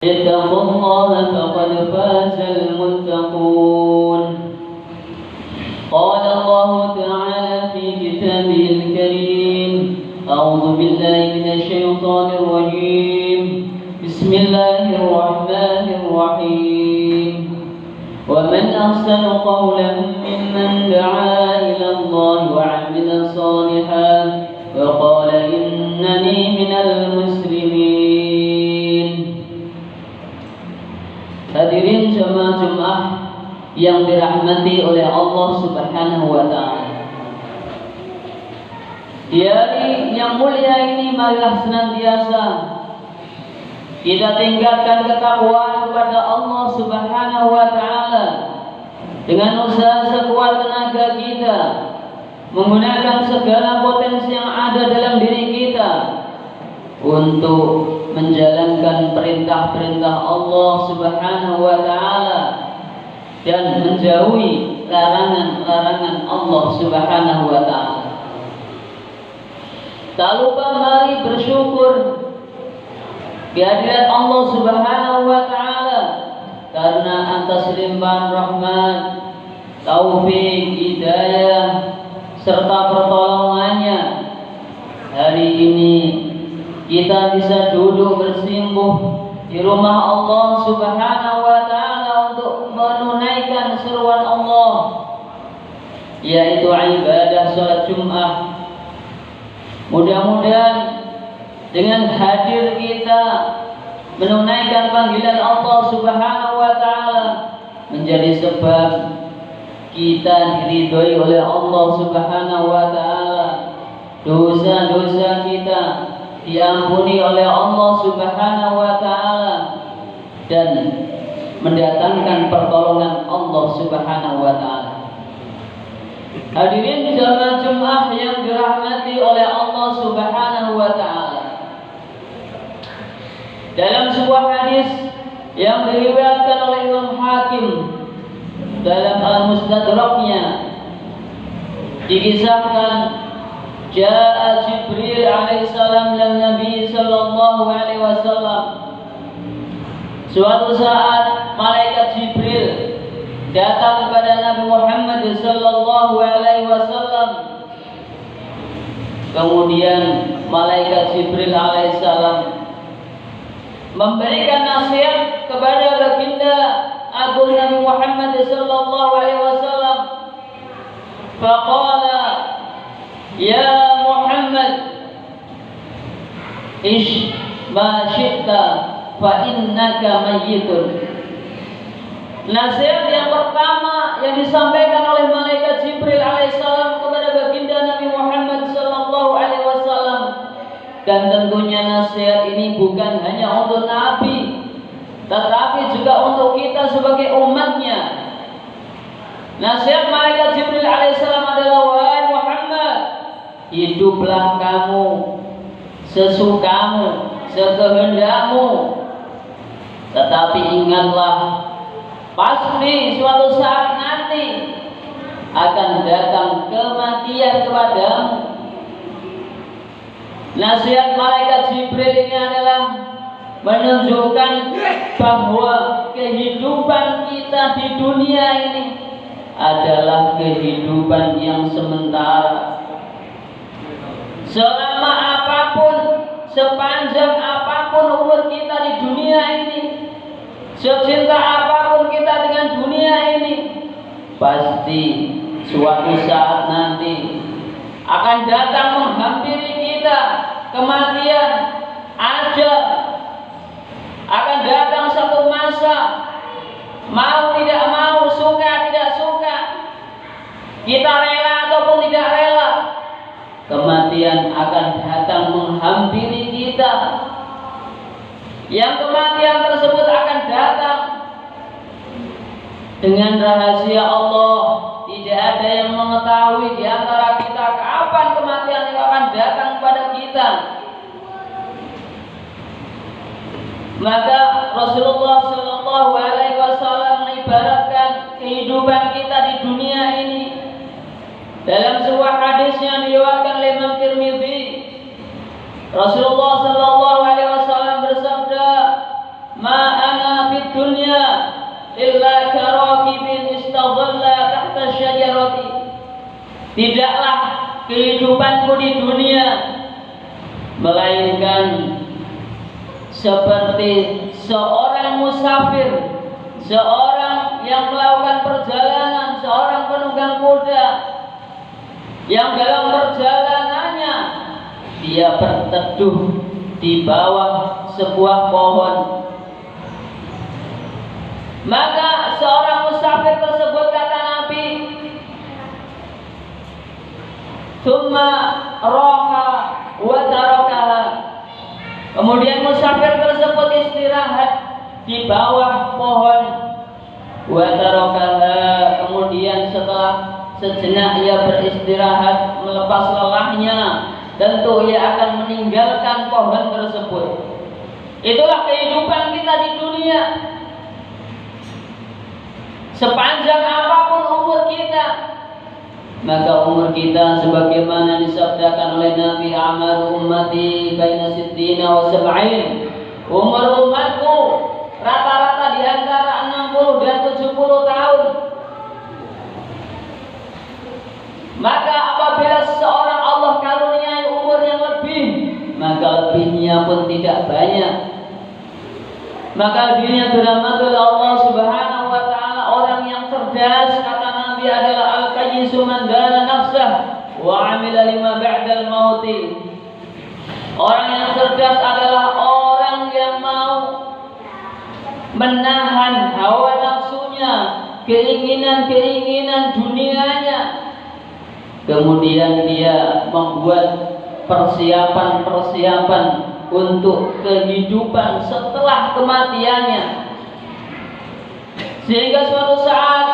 اتقوا الله فقد فاز المتقون. قال الله تعالى في كتابه الكريم: أعوذ بالله من الشيطان الرجيم. بسم الله الرحمن الرحيم. ومن أحسن قولا ممن دعا إلى الله وعمل صالحا وقال إنني من المسلمين. Hadirin jemaah Jumat yang dirahmati oleh Allah Subhanahu wa Ta'ala. Di hari yang mulia ini, marilah senantiasa kita tingkatkan ketakwaan kepada Allah Subhanahu wa Ta'ala dengan usaha sekuat tenaga kita, menggunakan segala potensi yang ada dalam diri kita untuk menjalankan perintah-perintah Allah Subhanahu wa Ta'ala dan menjauhi larangan-larangan Allah Subhanahu wa Ta'ala. Tak lupa mari bersyukur kehadiran Allah Subhanahu wa Ta'ala karena atas limpahan rahmat, taufik, hidayah serta pertolongannya hari ini kita bisa duduk bersimpuh di rumah Allah Subhanahu wa Ta'ala untuk menunaikan seruan Allah, yaitu ibadah salat Jumat. Mudah-mudahan dengan hadir kita menunaikan panggilan Allah Subhanahu wa Ta'ala menjadi sebab kita diridhoi oleh Allah Subhanahu wa Ta'ala, dosa-dosa kita diampuni oleh Allah Subhanahu wa Ta'ala dan mendatangkan pertolongan Allah Subhanahu wa Ta'ala. Hadirin jamaah Jumat yang dirahmati oleh Allah Subhanahu wa Ta'ala, dalam sebuah hadis yang diriwayatkan oleh Imam Hakim dalam Al-Mustadraknya dikisahkan Ja'a Jibril alaihissalam dan Nabi sallallahu alaihi wasallam. Suatu saat malaikat Jibril datang kepada Nabi Muhammad sallallahu alaihi wasallam. Kemudian malaikat Jibril alaihissalam memberikan nasihat kepada baginda agung Nabi Muhammad sallallahu alaihi wasallam. Faqala: Ya Muhammad, ish ma syi'ta fa innaka mayyitun. Nasihat yang pertama yang disampaikan oleh malaikat Jibril alaihissalam kepada baginda Nabi Muhammad sallallahu alaihi wasallam, dan tentunya nasihat ini bukan hanya untuk Nabi, tetapi juga untuk kita sebagai umatnya. Nasihat malaikat Jibril alaihissalam adalah: wahai Muhammad, hiduplah kamu sesukamu, sekehendakmu, tetapi ingatlah, pasti suatu saat nanti akan datang kematian kepadamu. Nasihat malaikat Jibril ini adalah menunjukkan bahwa kehidupan kita di dunia ini adalah kehidupan yang sementara. Selama apapun, sepanjang apapun umur kita di dunia ini, secinta apapun kita dengan dunia ini, pasti suatu saat nanti akan datang menghampiri kita kematian, ajal. Akan datang satu masa, mau tidak mau, suka tidak suka, kita rela ataupun tidak rela, kematian akan datang menghampiri kita. Yang kematian tersebut akan datang dengan rahasia Allah. Tidak ada yang mengetahui di antara kita kapan kematian itu akan datang kepada kita. Maka Rasulullah sallallahu alaihi wasallam mengibaratkan kehidupan kita di dunia ini dalam sebuah hadis yang diriwayatkan oleh Imam Tirmidzi. Rasulullah sallallahu alaihi wasallam bersabda, ma dunya illa karakibin istadalla tahta syajarati. Tidaklah kehidupanku di dunia melainkan seperti seorang musafir, seorang yang melakukan perjalanan, seorang penunggang kuda yang dalam perjalanannya dia berteduh di bawah sebuah pohon. Maka seorang musafir tersebut, kata Nabi, "Tsumma raha wa tarakaha." Kemudian musafir tersebut istirahat di bawah pohon. Wa tarakaha. Kemudian setelah sejenak ia beristirahat, melepas lelahnya, tentu ia akan meninggalkan pohon tersebut. Itulah kehidupan kita di dunia. Sepanjang apapun umur kita, maka umur kita sebagaimana disabdakan oleh Nabi, "Amaru ummati baina sittina wa sab'in." Umur umatku rata-rata di antara 60 dan 70 tahun. Maka apabila seorang Allah karuniai umur yang lebih, maka lebihnya pun tidak banyak. Maka lebihnya dirahmati Allah Subhanahu wa taala. Orang yang cerdas, kata Nabi, adalah al-qayyisu man dana nafsah wa 'amila lima ba'dal mauti. Orang yang cerdas adalah orang yang mau menahan hawa nafsunya, keinginan-keinginan dunianya. Kemudian dia membuat persiapan-persiapan untuk kehidupan setelah kematiannya. Sehingga suatu saat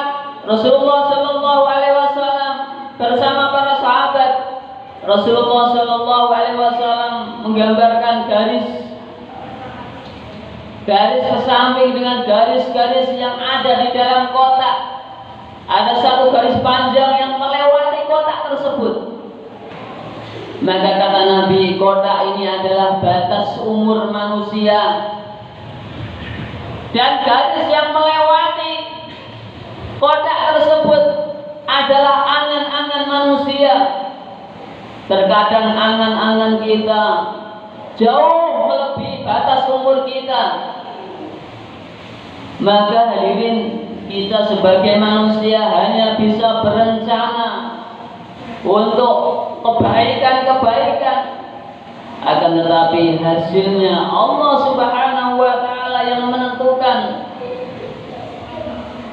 Rasulullah Shallallahu Alaihi Wasallam bersama para sahabat, Rasulullah Shallallahu Alaihi Wasallam menggambarkan garis ke samping dengan garis-garis yang ada di dalam kotak. Ada satu garis panjang yang melewati kotak tersebut. Maka kata Nabi, kotak ini adalah batas umur manusia. Dan garis yang melewati kotak tersebut adalah angan-angan manusia. Terkadang angan-angan kita jauh melebihi batas umur kita. Maka hadirin, kita sebagai manusia hanya bisa berencana untuk kebaikan-kebaikan, akan tetapi hasilnya Allah Subhanahu wa taala yang menentukan.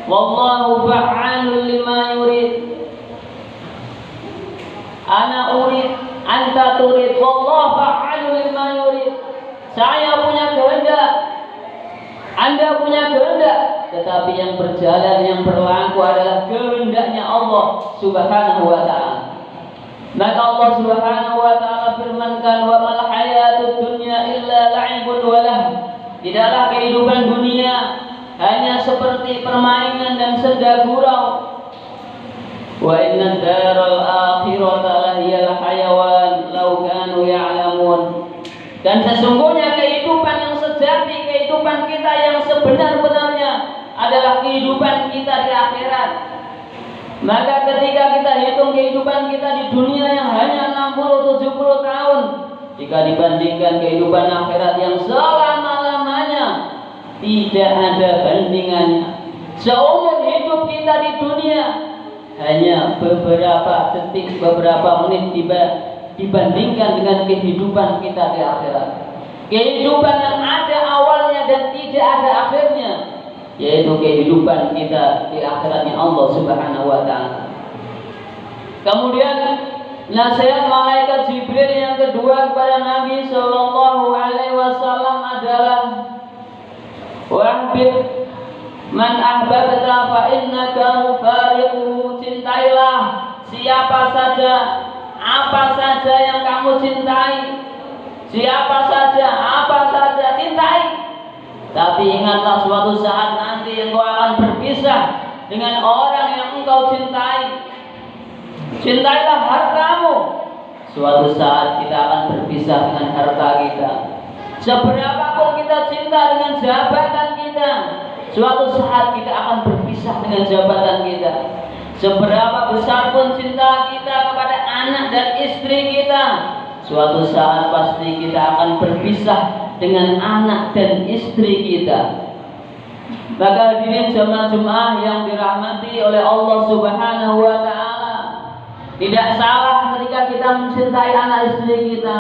Wallahu fa'alul lima yurid. Ana urid, anta turid, wallahu fa'alul lima yurid. Saya punya kehendak, Anda punya kehendak, tetapi yang berjalan, yang berlaku adalah kehendaknya Allah Subhanahu wa taala. Maka Allah Subhanahu wa taala firmankan, "Wa mal hayatud dunya illa la'ibun wa lahu." Tidaklah kehidupan dunia hanya seperti permainan dan senda gurau. Wa inna daral akhirata lahiyal hayawan law kanu ya'lamun. Dan sesungguhnya kehidupan yang sejati, kehidupan kita yang sebenar-benarnya adalah kehidupan kita di akhirat. Maka ketika kita hitung kehidupan kita di dunia yang hanya 60-70 tahun, jika dibandingkan kehidupan akhirat yang selama-lamanya, tidak ada bandingannya. Seumur hidup kita di dunia hanya beberapa detik, beberapa menit dibandingkan dengan kehidupan kita di akhirat. Kehidupan yang ada awalnya dan tidak ada akhirnya, yaitu kehidupan kita di akhiratnya Allah Subhanahu wa taala. Kemudian nasihat malaikat Jibril yang kedua kepada Nabi sallallahu alaihi wasallam adalah, "Wahbib man ahbabta fa innaka mufariquhu." Cintailah siapa saja, apa saja yang kamu cintai. Siapa saja, apa saja cintai. Tapi ingatlah suatu saat nanti engkau akan berpisah dengan orang yang engkau cintai. Cintailah hartamu. Suatu saat kita akan berpisah dengan harta kita. Seberapapun kita cinta dengan jabatan kita, Suatu saat kita akan berpisah dengan jabatan kita. Seberapa besar pun cinta kita kepada anak dan istri kita, suatu saat pasti kita akan berpisah dengan anak dan istri kita. Maka hadirin jamaah Jumat yang dirahmati oleh Allah Subhanahu wa taala, tidak salah ketika kita mencintai anak istri kita.